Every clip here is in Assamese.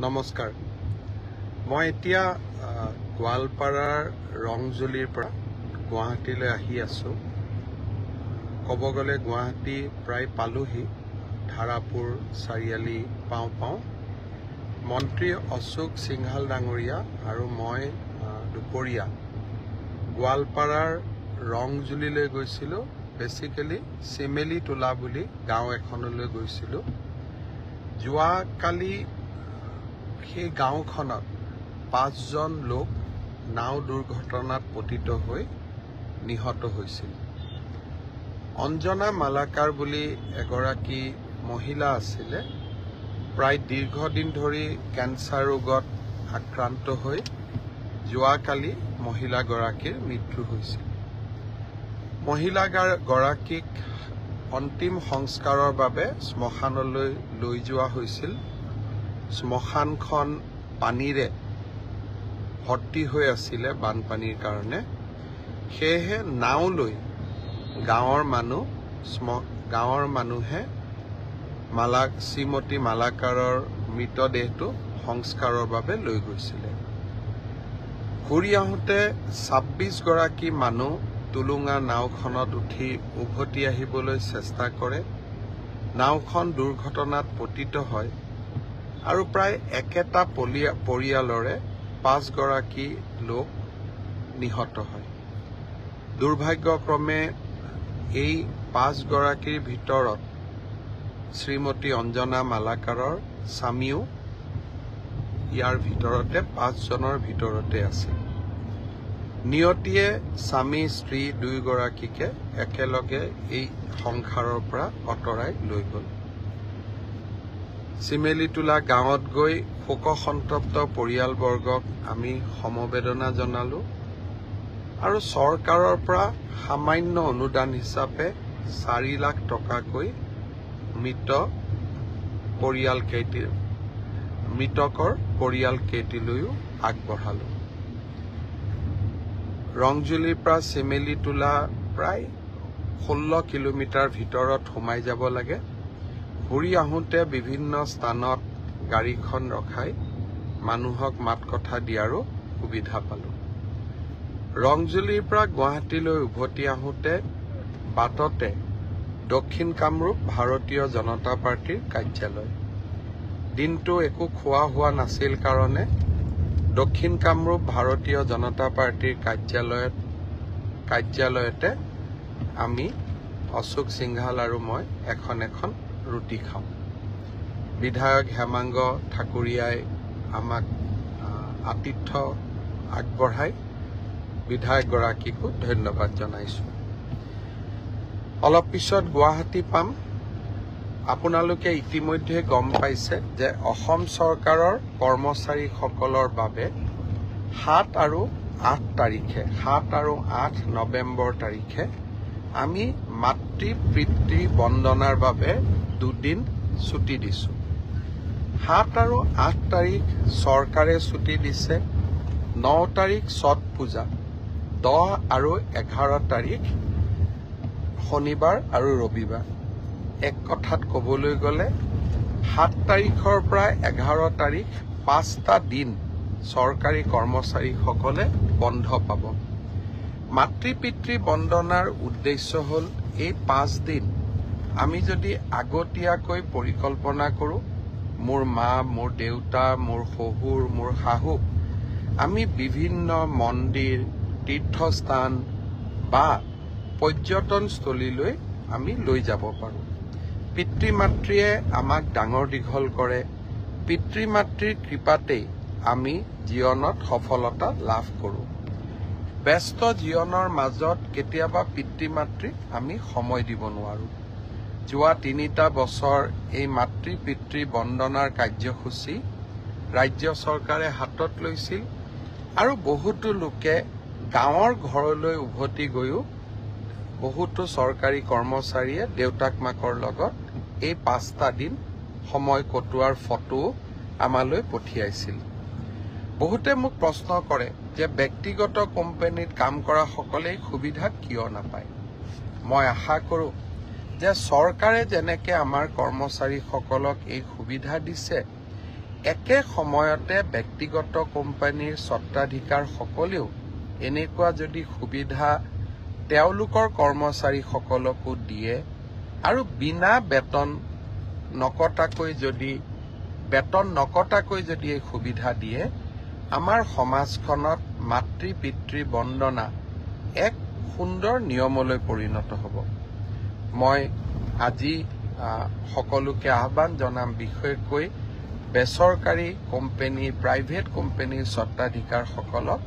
নমস্কাৰ মই এতিয়া গোৱালপাৰাৰ ৰংজুলিৰ পৰা গুৱাহাটীলৈ আহি আছো ক'ব গ'লে গুৱাহাটী প্ৰায় পালোহি ধাৰাপুৰ চাৰিআলি পাওঁ মন্ত্ৰী অশোক সিংহাল ডাঙৰীয়া আৰু মই দুপৰীয়া গোৱালপাৰাৰ ৰংজুলিলৈ গৈছিলো বেসিক্যালি চিমেলি তোলা বুলি গাঁও এখনলৈ গৈছিলো যোৱা কালি সেই গাঁওখনত 5জন লোক নাও দুৰ্ঘটনাত পতিত হৈ নিহত হৈছিল অঞ্জনা মালাকাৰ বুলি এগৰাকী মহিলা আছিলে প্ৰায় দীৰ্ঘদিন ধৰি ক্যান্সাৰ ৰোগত আক্ৰান্ত হৈ যোৱা কালি মহিলাগৰাকীৰ মৃত্যু হৈছিল মহিলাগৰাকীক অন্তিম সংস্কাৰৰ বাবে শ্মশানলৈ লৈ যোৱা হৈছিল শ্মশানখন পানীৰে ভৰ্তি হৈ আছিলে বানপানীৰ কাৰণে সেয়েহে নাও লৈ গাঁৱৰ মানুহে শ্ৰীমতী মালাকাৰৰ মৃতদেহটো সংস্কাৰৰ বাবে লৈ গৈছিলে ঘূৰি আহোঁতে 26 গৰাকী মানুহ টুলুঙা নাওখনত উঠি উভতি আহিবলৈ চেষ্টা কৰে নাওখন দুৰ্ঘটনাত পতিত হয় আৰু প্ৰায় একেটা পৰিয়ালৰে 5 গৰাকী লোক নিহত হয় দুৰ্ভাগ্যক্ৰমে এই 5 গৰাকীৰ ভিতৰত শ্ৰীমতী অঞ্জনা মালাকাৰৰ স্বামীও ইয়াৰ ভিতৰতে 5 জনৰ ভিতৰতে আছিল নিয়তিয়ে স্বামী স্ত্ৰী 2 গৰাকীকে একেলগে এই সংসাৰৰ পৰা অতৰাই লৈ গ'ল চিমেলিতোলা গাঁৱত গৈ শোকসন্তপ্ত পৰিয়ালবৰ্গক আমি সমবেদনা জনালো আৰু চৰকাৰৰ পৰা সামান্য অনুদান হিচাপে 4 লাখ টকাকৈ মৃতকৰ পৰিয়ালকেইটিলৈও আগবঢ়ালো ৰংজুলিৰ পৰা চিমেলিতোলা প্ৰায় 16 কিলোমিটাৰ ভিতৰত সোমাই যাব লাগে ঘূৰি আহোঁতে বিভিন্ন স্থানত গাড়ীখন ৰখাই মানুহক মাত কথা দিয়াৰো সুবিধা পালো ৰংজুলিৰ পৰা গুৱাহাটীলৈ উভতি আহোঁতে বাটতে দক্ষিণ কামৰূপ ভাৰতীয় জনতা পাৰ্টিৰ কাৰ্যালয় দিনটো একো খোৱা হোৱা নাছিল কাৰণে দক্ষিণ কামৰূপ ভাৰতীয় জনতা পাৰ্টিৰ কাৰ্যালয়তে আমি অশোক সিংহাল আৰু মই এখন ৰুটি খাওঁ বিধায়ক হেমাংগ ঠাকুৰীয়াই আমাক আতিথ্য আগবঢ়াই বিধায়কগৰাকীকো ধন্যবাদ জনাইছো অলপ পিছত গুৱাহাটী পাম আপোনালোকে ইতিমধ্যে গম পাইছে যে অসম চৰকাৰৰ কৰ্মচাৰীসকলৰ বাবে 7 আৰু 8 নৱেম্বৰ তাৰিখে আমি মাতৃ পিতৃ বন্দনাৰ বাবে 2 দিন ছুটি দিছো 7 আৰু 8 তাৰিখ চৰকাৰে ছুটি দিছে 9 তাৰিখ ছট পূজা 10 আৰু 11 তাৰিখ শনিবাৰ আৰু ৰবিবাৰ এক কথাত ক'বলৈ গ'লে 7 তাৰিখৰ পৰা 11 তাৰিখ 5টা দিন চৰকাৰী কৰ্মচাৰীসকলে বন্ধ পাব মাতৃ পিতৃ বন্দনাৰ উদ্দেশ্য হ'ল এই 5 দিন আমি যদি আগতীয়াকৈ পৰিকল্পনা কৰোঁ মোৰ মা মোৰ দেউতা মোৰ শহুৰ মোৰ শাহু আমি বিভিন্ন মন্দিৰ তীৰ্থস্থান বা পৰ্যটনস্থলীলৈ আমি লৈ যাব পাৰোঁ পিতৃ মাতৃয়ে আমাক ডাঙৰ দীঘল কৰে পিতৃ মাতৃৰ কৃপাতেই আমি জীৱনত সফলতা লাভ কৰোঁ ব্যস্ত জীৱনৰ মাজত কেতিয়াবা পিতৃ মাতৃক আমি সময় দিব নোৱাৰোঁ যোৱা 3টা বছৰ এই মাতৃ পিতৃ বন্দনাৰ কাৰ্যসূচী ৰাজ্য চৰকাৰে হাতত লৈছিল আৰু বহুতো লোকে গাঁৱৰ ঘৰলৈ উভতি গৈও বহুতো চৰকাৰী কৰ্মচাৰীয়ে দেউতাক মাকৰ লগত এই 5টা দিন সময় কটোৱাৰ ফটো আমালৈ পঠিয়াইছিল বহুতে মোক প্ৰশ্ন কৰে যে ব্যক্তিগত কোম্পানীত কাম কৰা সকলে সুবিধা কিয় নাপায় মই আশা কৰোঁ যে চৰকাৰে যেনেকৈ আমাৰ কৰ্মচাৰীসকলক এই সুবিধা দিছে একে সময়তে ব্যক্তিগত কোম্পানীৰ স্বত্বাধিকাৰসকলেও এনেকুৱা যদি সুবিধা তেওঁলোকৰ কৰ্মচাৰীসকলকো দিয়ে আৰু বিনা বেতন নকটাকৈ যদি এই সুবিধা দিয়ে আমাৰ সমাজখনত মাতৃ পিতৃ বন্দনা এক সুন্দৰ নিয়মলৈ পৰিণত হ'ব। মই আজি সকলোকে আহ্বান জনাম বিশেষকৈ বেচৰকাৰী কোম্পানী প্ৰাইভেট কোম্পানীৰ স্বত্বাধিকাৰসকলক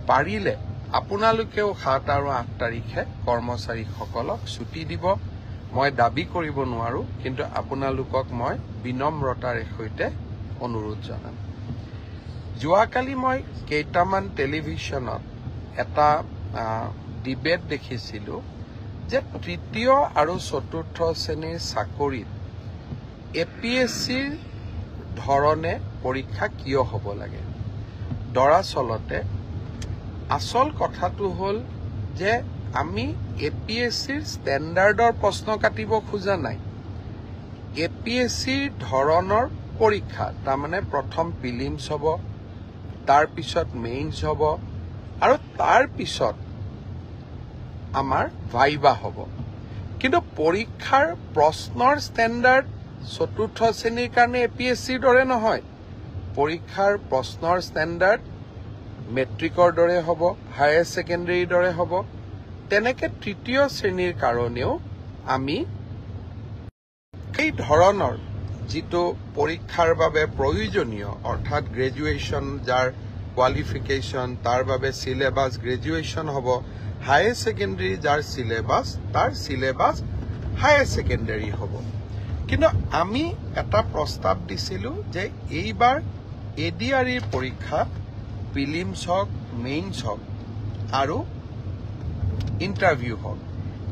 পাৰিলে আপোনালোকেও 7 আৰু 8 তাৰিখে কৰ্মচাৰীসকলক ছুটি দিব। মই দাবী কৰিব নোৱাৰো, কিন্তু আপোনালোকক মই বিনম্ৰতাৰে সৈতে অনুৰোধ জনাম। যোৱাকালি মই কেইটামান টেলিভিছনত এটা ডিবেট দেখিছিলোঁ যে তৃতীয় আৰু চতুৰ্থ শ্ৰেণীৰ চাকৰিত APSCৰ ধৰণে পৰীক্ষা কিয় হ'ব লাগে। দৰাচলতে আসল কথাটো হ'ল যে আমি APSCৰ ষ্টেণ্ডাৰ্ডৰ প্ৰশ্ন কাটিব খোজা নাই। APSCৰ ধৰণৰ পৰীক্ষা তাৰমানে প্ৰথম প্ৰিলিমছ হ'ব, তাৰ পিছত মেইনছ হ'ব আৰু তাৰ পিছত আমাৰ ভাইবা হ'ব। কিন্তু পৰীক্ষাৰ প্ৰশ্নৰ ষ্টেণ্ডাৰ্ড চতুৰ্থ শ্ৰেণীৰ কাৰণে APSCৰ দৰে নহয়। পৰীক্ষাৰ প্ৰশ্নৰ ষ্টেণ্ডাৰ্ড মেট্ৰিকৰ দৰে হ'ব, হায়াৰ ছেকেণ্ডেৰীৰ দৰে হ'ব। তেনেকে তৃতীয় শ্ৰেণীৰ কাৰণেও আমি এই ধৰণৰ যিটো পৰীক্ষাৰ বাবে প্ৰয়োজনীয় অৰ্থাৎ গ্ৰেজুৱেশ্যন যাৰ কোৱালিফিকেশ্যন তাৰ বাবে সিলেবাছ গ্ৰেজুৱেশ্যন হ'ব, হায়াৰ ছেকেণ্ডেৰী যাৰ সিলেবাছ তাৰ সিলেবাছ হায়াৰ ছেকেণ্ডেৰী হ'ব। কিন্তু আমি এটা প্ৰস্তাৱ দিছিলোঁ যে এইবাৰ ADREৰ পৰীক্ষা প্ৰিলিমছ হওক, মেইনছ হওক আৰু ইণ্টাৰভিউ হওক।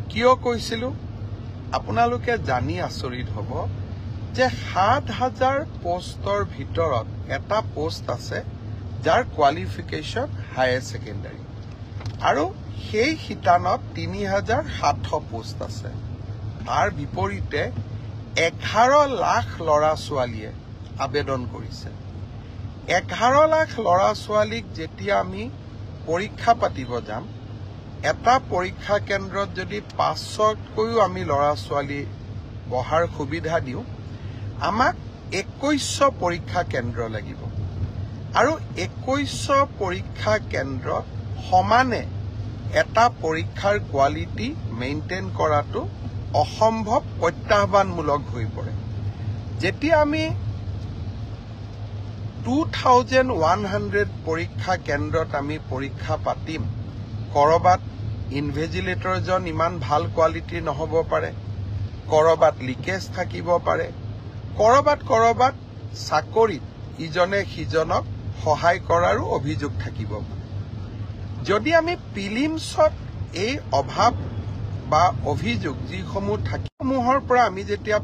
কিয় কৈছিলোঁ আপোনালোকে জানি আচৰিত হ'ব যে 7,000 পোষ্টৰ ভিতৰত এটা পোষ্ট আছে যাৰ কোৱালিফিকেশ্যন হায়াৰ ছেকেণ্ডাৰী আৰু সেই শিতানত 3,700 পোষ্ট আছে। তাৰ বিপৰীতে 11 লাখ ল'ৰা ছোৱালীয়ে আবেদন কৰিছে। 11 লাখ ল'ৰা ছোৱালীক যেতিয়া আমি পৰীক্ষা পাতিব যাম, এটা পৰীক্ষা কেন্দ্ৰত যদি 500তকৈও আমি ল'ৰা ছোৱালী বহাৰ সুবিধা দিওঁ, আমাক 2100 পৰীক্ষা কেন্দ্ৰ লাগিব আৰু 2100 পৰীক্ষা কেন্দ্ৰত সমানে এটা পৰীক্ষাৰ কোৱালিটি মেইনটেইন কৰাটো অসম্ভৱ, প্ৰত্যাহ্বানমূলক হৈ পৰে। যেতিয়া আমি 2100 পৰীক্ষা কেন্দ্ৰত আমি পৰীক্ষা পাতিম, কৰবাত ইনভেজিলেটৰজন ইমান ভাল কোৱালিটিৰ নহ'ব পাৰে, কৰবাত লিকেজ থাকিব পাৰে, কৰবাত চাকৰিত ইজনে সিজনক সহায় কৰাৰো অভিযোগ থাকিব পাৰে। যদি আমি প্ৰিলিমছত এই অভাৱ বা অভিযোগ যিসমূহ থাকিসমূহৰ পৰা আমি যেতিয়া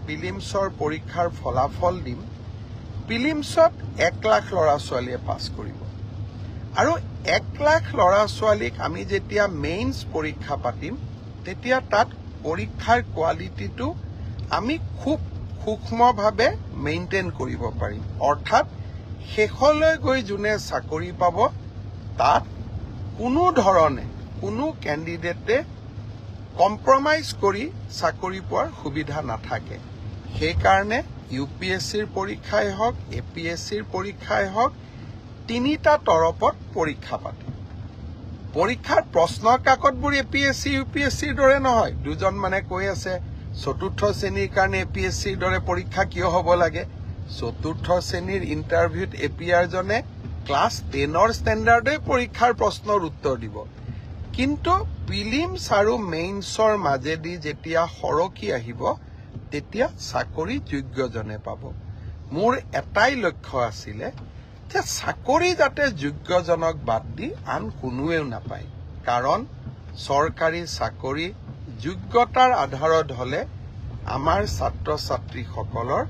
প্ৰিলিমছৰ পৰীক্ষাৰ ফলাফল দিম, প্ৰিলিমছত 1 লাখ ল'ৰা ছোৱালীয়ে পাছ কৰিব আৰু 1 লাখ ল'ৰা ছোৱালীক আমি যেতিয়া মেইনছ পৰীক্ষা পাতিম, তেতিয়া তাত পৰীক্ষাৰ কোৱালিটিটো আমি খুব সূক্ষ্মভাৱে মেইনটেইন কৰিব পাৰিম। অৰ্থাৎ শেষলৈ গৈ যোনে চাকৰি পাব, তাত কোনো ধৰণে কোনো কেণ্ডিডেটে কম্প্ৰমাইজ কৰি চাকৰি পোৱাৰ সুবিধা নাথাকে। সেইকাৰণে UPSCৰ পৰীক্ষাই হওক, APSCৰ পৰীক্ষাই হওক, 3টা তৰপত পৰীক্ষা পাতে। পৰীক্ষাৰ প্ৰশ্ন কাকতবোৰ APSC UPSCৰ দৰে নহয়। দুজন মানে কৈ আছে চতুৰ্থ শ্ৰেণীৰ কাৰণে APSCৰ দৰে পৰীক্ষা কিয় হ'ব লাগে। চতুৰ্থ শ্ৰেণীৰ ইণ্টাৰভিউত APR জনে ক্লাছ 10ৰ ষ্টেণ্ডাৰ্ডে পৰীক্ষাৰ প্ৰশ্নৰ উত্তৰ দিব, কিন্তু প্ৰিলিমছ আৰু মেইনছৰ মাজেদি যেতিয়া সৰকি আহিব, তেতিয়া চাকৰি যোগ্যজনে পাব। মোৰ এটাই লক্ষ্য আছিলে যে চাকৰি যাতে যোগ্যজনক বাদ দি আন কোনোৱেও নাপায়, কাৰণ চৰকাৰী চাকৰি যোগ্যতাৰ আধাৰত হলে আমাৰ ছাত্ৰ ছাত্ৰীসকলৰ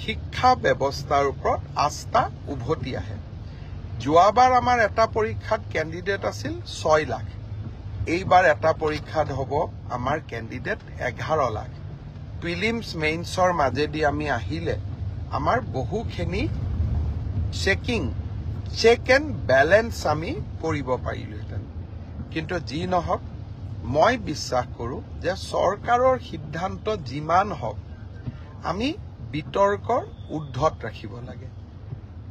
শিক্ষা ব্যৱস্থাৰ ওপৰত আস্থা উভতি আহে। যোৱাবাৰ আমাৰ এটা পৰীক্ষাত কেণ্ডিডেট আছিল 6 লাখ, এইবাৰ এটা পৰীক্ষাত হ'ব আমাৰ কেণ্ডিডেট 11 লাখ। প্ৰিলিমছ মেইনছৰ মাজেদি আমি আহিলে আমাৰ বহুখিনি চেক এণ্ড বেলেঞ্চ আমি কৰিব পাৰিলোহেঁতেন। কিন্তু যি নহওক, মই বিশ্বাস কৰোঁ যে চৰকাৰৰ সিদ্ধান্ত যিমান হওক আমি বিতৰ্কৰ ঊৰ্ধত ৰাখিব লাগে।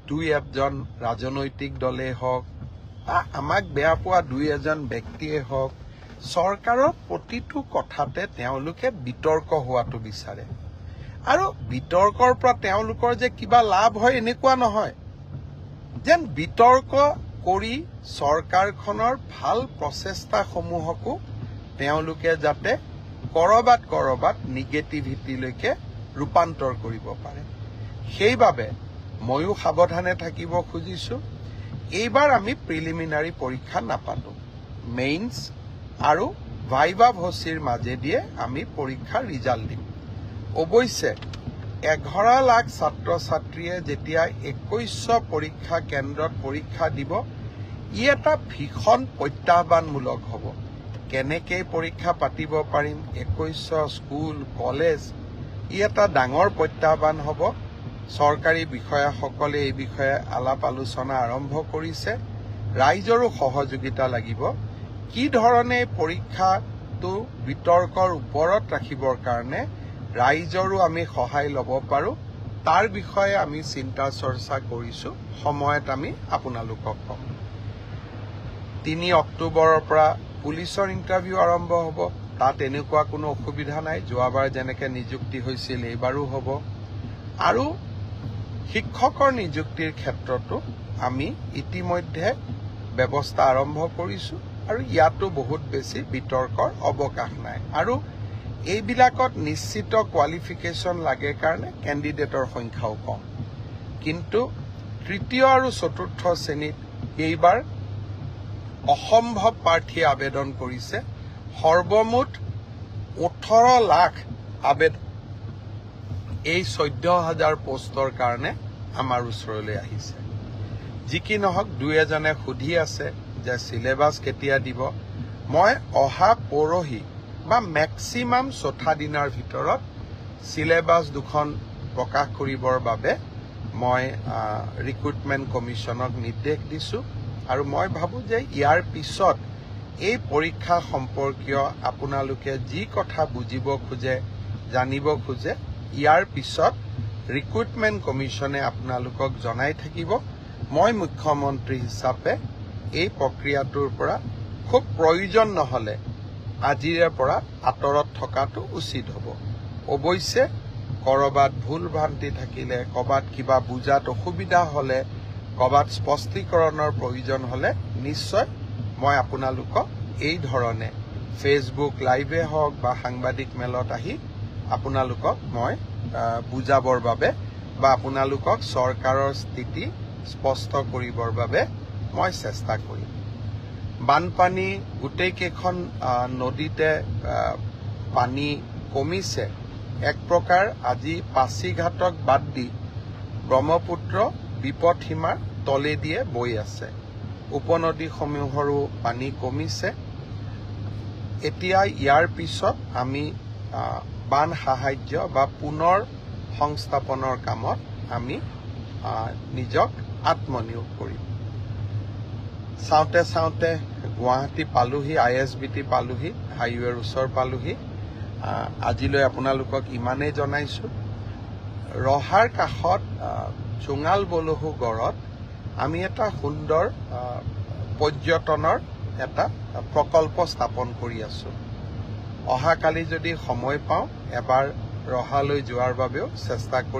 দুই এজন ৰাজনৈতিক দলেই হওক বা আমাক বেয়া পোৱা দুই এজন ব্যক্তিয়ে হওক, চৰকাৰৰ প্ৰতিটো কথাতে তেওঁলোকে বিতৰ্ক হোৱাটো বিচাৰে। আৰু বিতৰ্কৰ পৰা তেওঁলোকৰ যে কিবা লাভ হয় এনেকুৱা নহয়, যেন বিতৰ্ক কৰি চৰকাৰখনৰ ভাল প্ৰচেষ্টাসমূহকো তেওঁলোকে যাতে কৰবাত নিগেটিভিটিলৈকে ৰূপান্তৰ কৰিব পাৰে। সেইবাবে ময়ো সাৱধানে থাকিব খুজিছোঁ। এইবাৰ আমি প্ৰিলিমিনাৰী পৰীক্ষা নাপাতো, মেইনছ আৰু ভাইভা ভচিৰ মাজেদিয়ে আমি পৰীক্ষাৰ ৰিজাল্ট দিম। অৱশ্যে 11 লাখ ছাত্ৰ ছাত্ৰীয়ে যেতিয়া 2100 পৰীক্ষা কেন্দ্ৰত পৰীক্ষা দিব, ই এটা ভীষণ প্ৰত্যাহ্বানমূলক হ'ব। কেনেকৈ পৰীক্ষা পাতিব পাৰিম, 2100 স্কুল কলেজ, ই এটা ডাঙৰ প্ৰত্যাহ্বান হ'ব। চৰকাৰী বিষয়াসকলে এই বিষয়ে আলাপ আলোচনা আৰম্ভ কৰিছে। ৰাইজৰো সহযোগিতা লাগিব। কি ধৰণে পৰীক্ষাটো বিতৰ্কৰ ওপৰত ৰাখিবৰ কাৰণে ৰাইজৰো আমি সহায় ল'ব পাৰোঁ, তাৰ বিষয়ে আমি চিন্তা চৰ্চা কৰিছোঁ। সময়ত আমি আপোনালোকক ক'ম। 3 অক্টোবৰৰ পৰা পুলিচৰ ইণ্টাৰভিউ আৰম্ভ হ'ব। তাত এনেকুৱা কোনো অসুবিধা নাই, যোৱাবাৰ যেনেকৈ নিযুক্তি হৈছিল এইবাৰো হ'ব। আৰু শিক্ষকৰ নিযুক্তিৰ ক্ষেত্ৰতো আমি ইতিমধ্যে ব্যৱস্থা আৰম্ভ কৰিছোঁ আৰু ইয়াতো বহুত বেছি বিতৰ্কৰ অৱকাশ নাই। আৰু এইবিলাকত নিশ্চিত কোৱালিফিকেশ্যন লাগে কাৰণে কেণ্ডিডেটৰ সংখ্যাও কম। কিন্তু তৃতীয় আৰু চতুৰ্থ শ্ৰেণীত এইবাৰ অসম্ভৱ প্ৰাৰ্থীয়ে আবেদন কৰিছে। সৰ্বমুঠ 18 লাখ আবেদন এই 14,000 পোষ্টৰ কাৰণে আমাৰ ওচৰলৈ আহিছে। যি কি নহওক, দুই এজনে সুধি আছে যে চিলেবাছ কেতিয়া দিব। মই অহা পৰহি বা মেক্সিমাম 4 দিনৰ ভিতৰত চিলেবাছ দুখন প্ৰকাশ কৰিবৰ বাবে মই ৰিক্ৰুটমেণ্ট কমিশ্যনক নিৰ্দেশ দিছোঁ। আৰু মই ভাবোঁ যে ইয়াৰ পিছত এই পৰীক্ষা সম্পৰ্কীয় আপোনালোকে যি কথা বুজিব খোজে, জানিব খোজে, ইয়াৰ পিছত ৰিক্ৰুটমেণ্ট কমিশ্যনে আপোনালোকক জনাই থাকিব। মই মুখ্যমন্ত্ৰী হিচাপে এই প্ৰক্ৰিয়াটোৰ পৰা খুব প্ৰয়োজন নহ'লে আজিৰে পৰা আঁতৰত থকাটো উচিত হ'ব। অৱশ্যে ক'ৰবাত ভুল ভ্ৰান্তি থাকিলে, ক'ৰবাত কিবা বুজাত অসুবিধা হ'লে, ক'ৰবাত স্পষ্টীকৰণৰ প্ৰয়োজন হ'লে নিশ্চয় মই আপোনালোকক এই ধৰণে ফেচবুক লাইভে হওক বা সাংবাদিক মেলত আহি আপোনালোকক মই বুজাবৰ বাবে বা আপোনালোকক চৰকাৰৰ স্থিতি স্পষ্ট কৰিবৰ বাবে মই চেষ্টা কৰিম। বানপানী গোটেইকেইখন নদীতে পানী কমিছে। এক প্ৰকাৰ আজি পাছিঘাটক বাদ দি ব্ৰহ্মপুত্ৰ বিপদসীমাৰ তলেদিয়ে বৈ আছে। উপনদীসমূহৰো পানী কমিছে। এতিয়া ইয়াৰ পিছত আমি বান সাহায্য বা পুনৰ সংস্থাপনৰ কামত আমি নিজক আত্মনিয়োগ কৰিম। চাওঁতে চাওঁতে গুৱাহাটী পালোহি, ISBT পালোহি, হাইৱেৰ ওচৰ পালোহি। আজিলৈ আপোনালোকক ইমানেই জনাইছোঁ। ৰহাৰ কাষত চুঙাল বলহু গড়ত আমি এটা সুন্দৰ পৰ্যটনৰ এটা প্ৰকল্প স্থাপন কৰি আছোঁ। অহাকালি যদি সময় পাওঁ এবাৰ ৰহালৈ যোৱাৰ বাবেও চেষ্টা কৰিম।